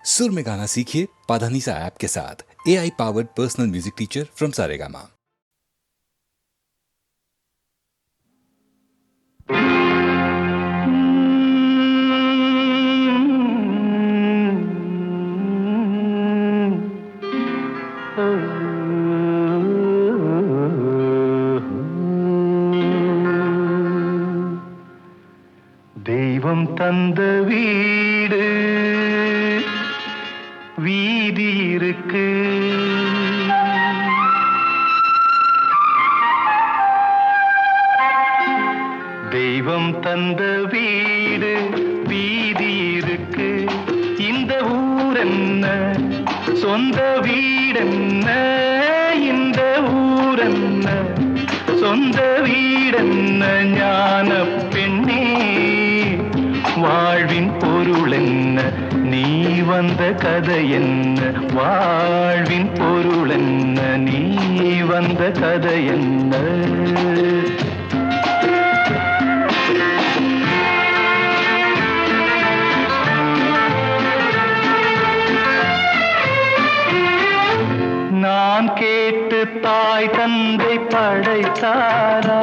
सुर में गाना सीखिए पाधानीसा ऐप के साथ। AI powered personal music teacher from Saregama. தெய்வம் தந்த வீடு வீதி இருக்கு, தெய்வம் தந்த வீடு வீதி இருக்கு. இந்த ஊரென்ன சொந்த வீடென்ன, இந்த ஊரென்ன சொந்த வீடென்ன, ஞான பெண்ணே வாழ்வின் பொருள் என்ன, நீ வந்த கதை என்ன, வாழ்வின் பொருள் என்ன, நீ வந்த கதை என்ன. நான் கேட்டு தாய் தந்தை படைத்தாரா,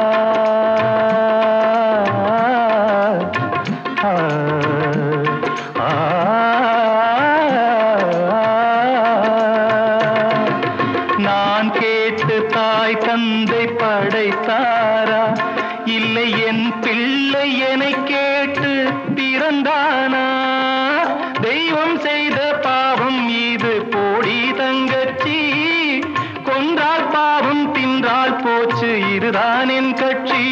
நான் கேட்டு தாய் தந்தை படைத்தாரா, இல்லை என் பிள்ளை என்னை கேட்டு பிறந்தானா. தெய்வம் செய்த பாவம் இது போடி தங்கச்சி, கொன்றால் பாவம் தின்றால் போச்சு இதுதான் என் கட்சி.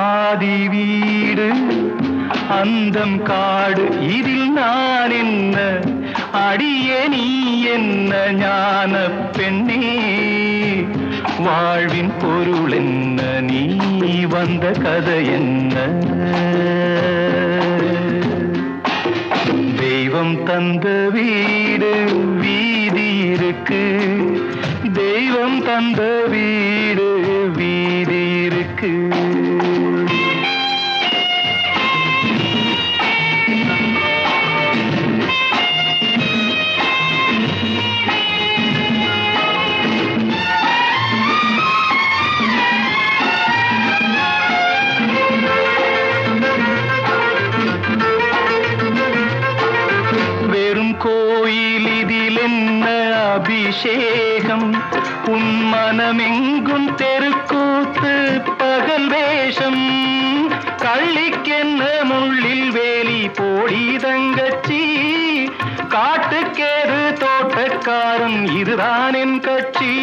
ஆதி வீடு அந்தம் காடு இதில் நான் என்ன, அடியே நீ என்ன ஞான பெண்ணே, வாழ்வின் பொருள் என்ன, நீ வந்த கதை என்ன. தெய்வம் தந்த வீடு வீதி இருக்கு, தெய்வம் தந்த வீடு வீதி இருக்கு. கோயில் இதில் என்ன அபிஷேகம், உன் மனமெங்கும் தெருக்கூத்து பகல் வேஷம். கள்ளிக்கென்ன முள்ளில் வேலி போடி தங்கச்சி, காட்டுக்கேது தோட்டக்காரன் இதுதான் என் கட்சி.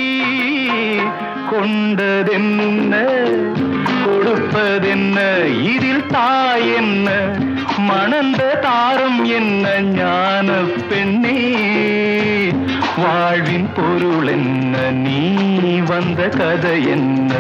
கொண்டதென்ன கொடுப்பதென்ன, இதில் தாய் என்ன மணந்த தாரம் என்ன, ஞான பெண்ணே வாழ்வின் பொருள் என்ன, நீ வந்த கதை என்ன.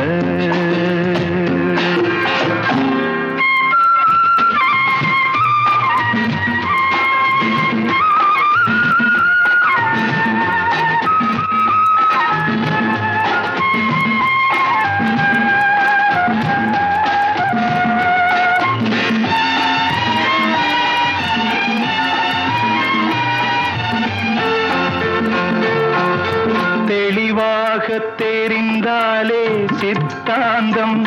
தெரிந்தாலே சித்தாந்தம்,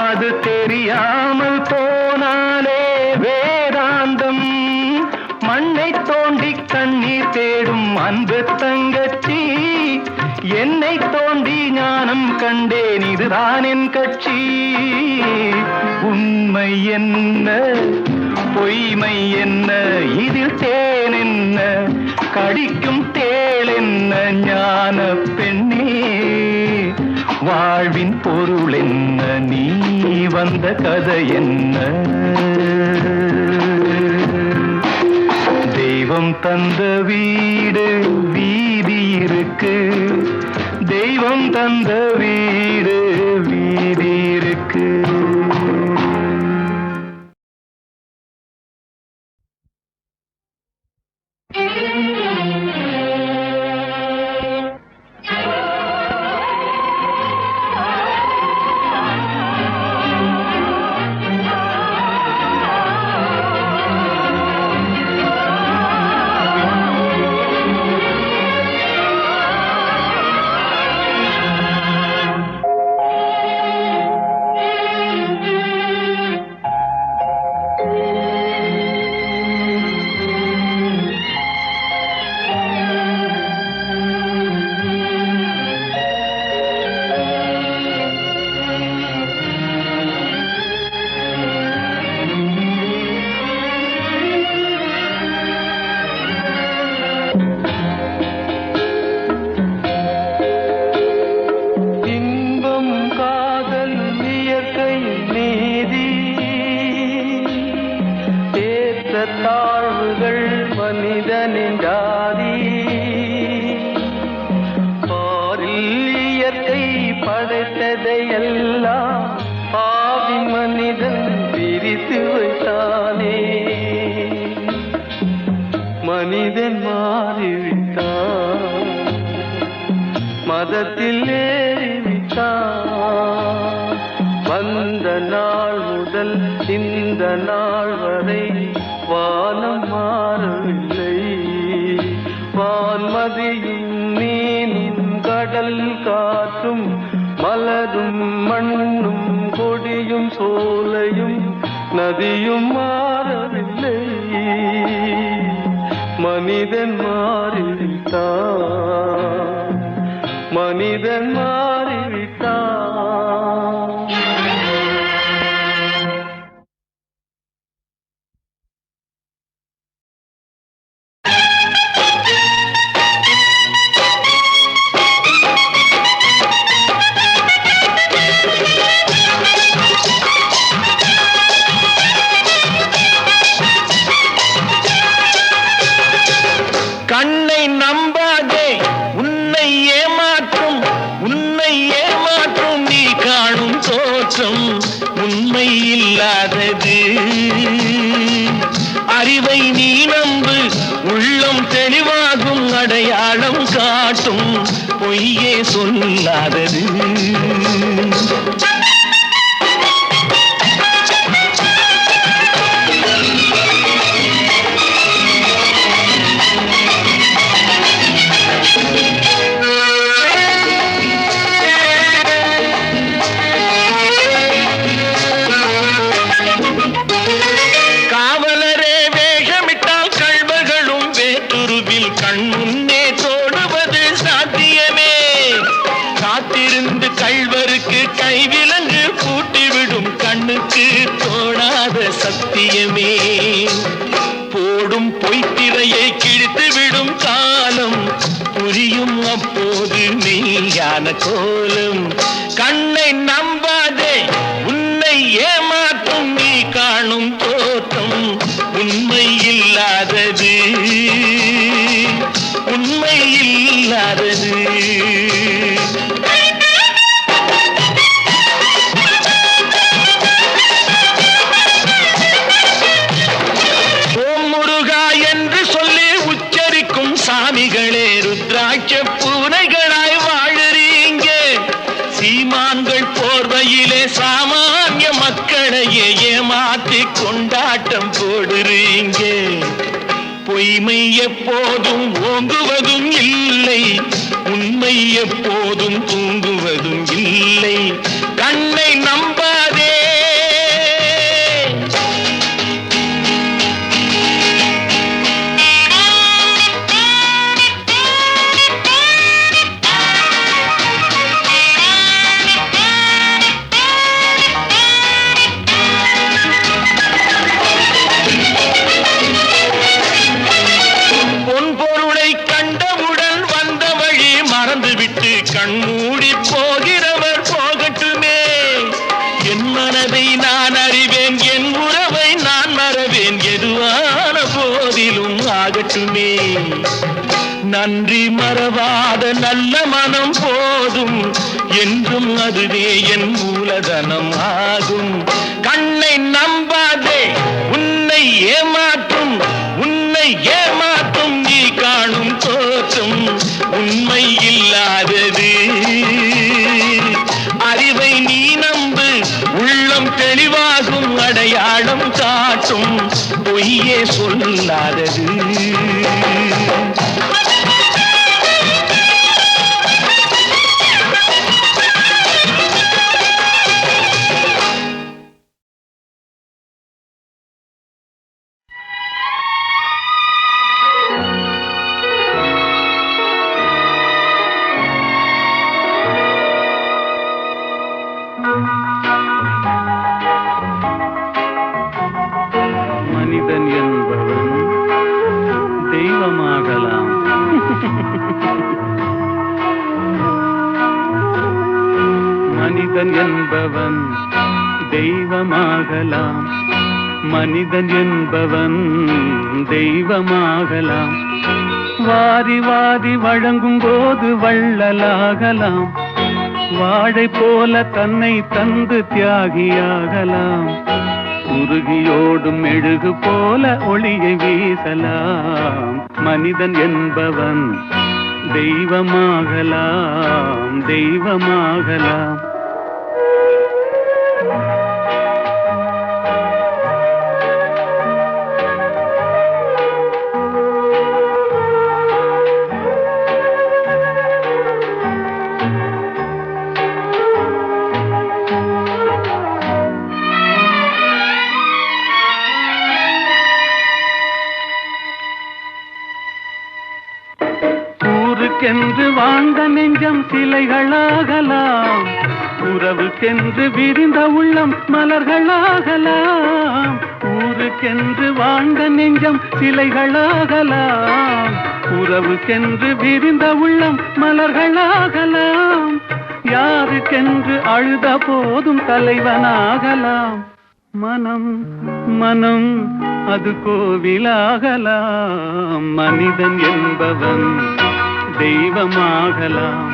அது தெரியாமல் போனாலே வேதாந்தம். மண்ணை தோண்டி கண்ணீர் தேடும் அன்பு தங்கச்சி, என்னை தோண்டி ஞானம் கண்டேன் இதுதான் என் கட்சி. உண்மை என்ன பொய்மை என்ன, இதில் தேன் என்ன கடிக்கும் தேள் என்ன, ஞான பெண்ணே வாழ்வின் பொருள் என்ன, நீ வந்த கதை என்ன. தெய்வம் தந்த வீடு வீதி இருக்கு, தெய்வம் தந்த வீடு வீதி இருக்கு. மனிதனின் ஜாதி பாரில் இயற்கை படைத்ததையெல்லாம் பாவி மனிதன் பிரித்து வைத்தானே மனிதன் மாறிவிட்டான் மதத்தில் ஏறிவிட்டான் வந்த நாள் முதல் இந்த நாள் வரை வானம் மாறவில்லை வான்மதியும் மீனும் கடல் காற்றும் மலரும் மண்ணும் கொடியும் சோலையும் நதியும் மாறவில்லை மனிதன் மாறிவிட்டான் மனிதன் மாறிவிட்டான் கண்ணை நம்பாதே உன்னை ஏமாற்றும் நீ காணும் தோற்றம் உண்மை இல்லாதது அறிவை நீ நம்பு உள்ளம் தெளிவாகும் அடையாளம் காட்டும் பொய்யே சொல்லாதது கண்முன்னே தோடுவது சாத்தியமே காத்திருந்து கள்வருக்கு கைவிலங்கு பூட்டிவிடும் கண்ணுக்கு தோணாத சத்தியமே போடும் பொய்த்திரையை கிழித்துவிடும் காலம் புரியும் அப்போது மெய்யான கோலம் கண்ணை நம்பாதே உன்னை ஏமாற்றும் நீ காணும் தோற்றம் உண்மை இல்லாதது உண்மை இல்லாதது ஓம் முருகா என்று சொல்லி உச்சரிக்கும் சாமிகளே ருத்ராட்ச பூனைகளாய் வாழறீங்க சீமான்கள் போர்வையிலே சாமானிய மக்களையே ஏமாற்றி கொண்டாட்டம் போடுறீங்க பொய்மை எப்போதும் ஓங்குவதும் இல்லை உண்மை எப்போதும் தூங்குவதும் இல்லை கண்ணை நம்பாதே கண்மூடி போகிறவர் போகட்டுமே என் மனதை நான் அறிவேன் என் உறவை நான் மறவேன் எதுவான போதிலும் ஆகட்டுமே நன்றி மறவாத நல்ல மனம் போதும் என்றும் அதுவே என் மூலதனம் ஆகும் கண்ணை நம்பாதே உன்னை ஏமாற்றும் நீ காணும் தோற்றம் உண்மை இல்லாதது அறிவை நீ நம்பு உள்ளம் தெளிவாகும் அடையாளம் காட்டும் பொய்யே சொல்லாதது மனிதன் என்பவன் தெய்வமாகலாம் மனிதன் என்பவன் தெய்வமாகலாம் மனிதன் என்பவன் தெய்வமாகலாம். வாரி வாரி வழங்கும் போது வள்ளலாகலாம். வாழை போல தன்னை தந்து தியாகியாகலாம். உருகியோடும் மெழுகு போல ஒளியை வீசலாம். மனிதன் என்பவன் தெய்வமாகலாம், தெய்வமாகலாம். ஊருக்கென்று வாழ்ந்த நெஞ்சம் சிலைகளாகலாம். உறவுக்கென்று விரிந்த உள்ளம் மலர்களாகலாம். ஊருக்கென்று வாழ்ந்த நெஞ்சம் சிலைகளாகலாம். உறவுக்கென்று விரிந்த உள்ளம் மலர்களாகலாம். யாருக்கென்று அழுத போதும் தலைவனாகலாம். மனம் மனம் அது கோவிலாகலாம். மனிதன் என்பவன் தெய்வமாகலாம்.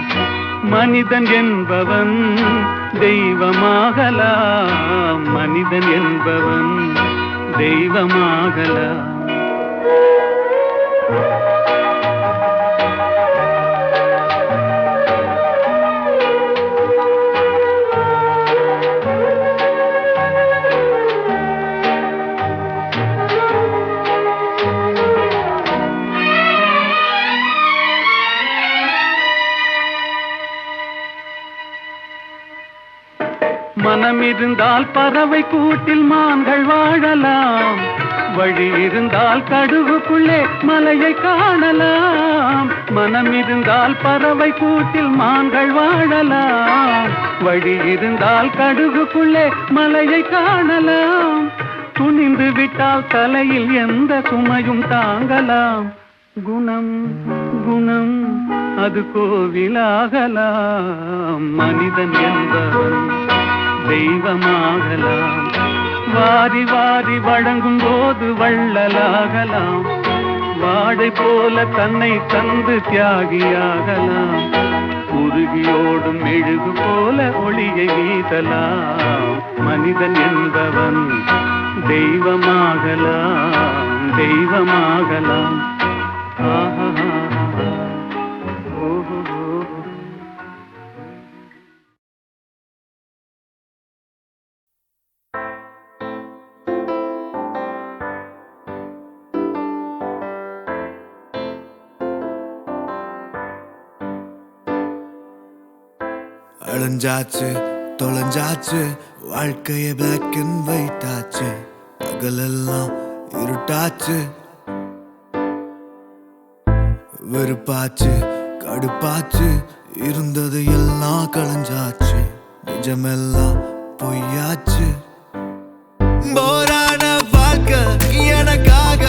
மனிதன் என்பவன் தெய்வமாகலாம். மனிதன் என்பவன் தெய்வமாகலாம். மனம் இருந்தால் பறவை கூட்டில் மான்கள் வாழலாம். வழி இருந்தால் கடுகுக்குள்ளே மலையை காணலாம். மனம் இருந்தால் பறவை கூட்டில் மான்கள் வாழலாம். வழி இருந்தால் கடுகுக்குள்ளே மலையை காணலாம். துணிந்து விட்டால் தலையில் எந்த சுமையும் தாங்கலாம். குணம் குணம் அது கோவிலாகலாம். மனிதன் என்பவன் தெய்வமாகலாம். வாரி வாரி வழங்கும் போது வள்ளலாகலாம். வாழை போல தன்னை தந்து தியாகியாகலாம். உருகியோடும் மெழுகு போல ஒளியை வீசலாம். மனிதன் என்பவன் தெய்வமாகலாம், தெய்வமாகலாம். ஆஹா ஓஹோ. அழிஞ்சாச்சு தொலைஞ்சாச்சு வாழ்க்கைய பிளாக் அண்ட் ஒயிட் ஆச்சு. பகலெல்லாம் இருட்டாச்சு. வெறுப்பாச்சு கடுப்பாச்சு. இருந்தது எல்லாம் களைஞ்சாச்சு. நிஜமெல்லாம் பொய்யாச்சு. போரான வாழ்க்கை எனக்காக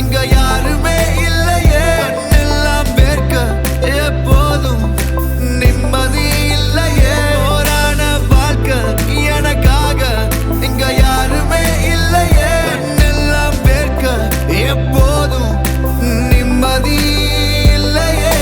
இங்க யாருமே இல்லையே. கண்ணெல்லாம் வேர்க்க எப்போதும் நிம்மதி இல்லையே. போரான வாழ்க்கை எனக்காக இங்க யாருமே இல்லையே. கண்ணெல்லாம் வேர்க்க எப்போதும் நிம்மதி இல்லையே.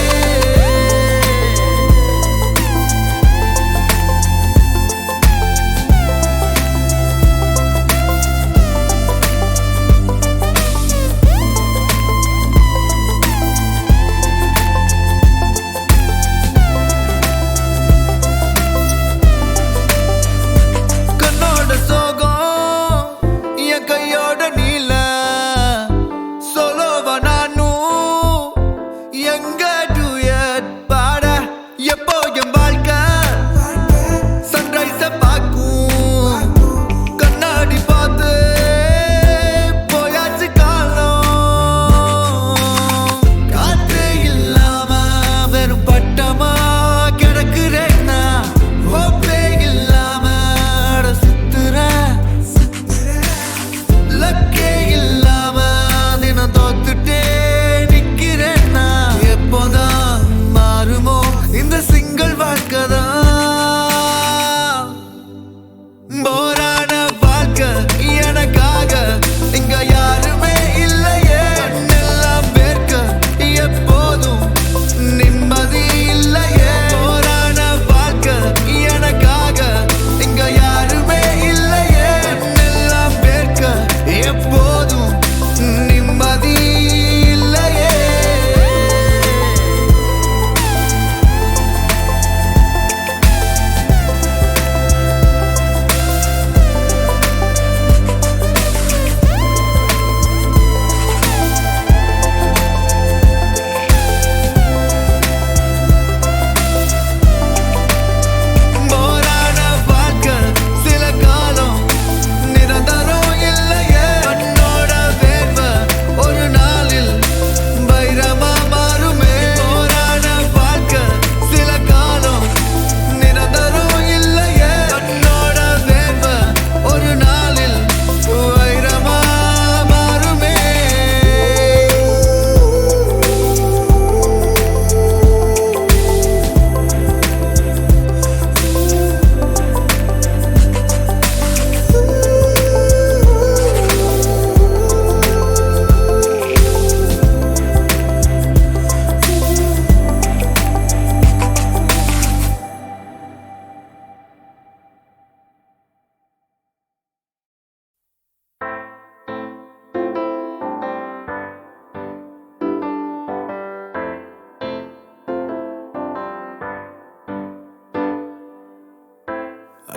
எப்போ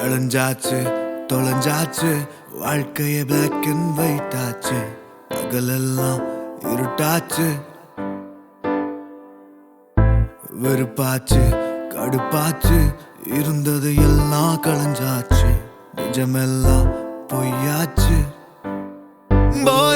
அழிஞ்சாச்சு தொலைஞ்சாச்சு வாழ்க்கைய பிளாக் அண்ட் ஒயிட் ஆச்சு பகலெல்லாம் இருட்டாச்சு வெறுப்பாச்சு கடுப்பாச்சு இருந்தது எல்லாம் களைஞ்சாச்சு நிஜமெல்லாம் பொய்யாச்சு போர்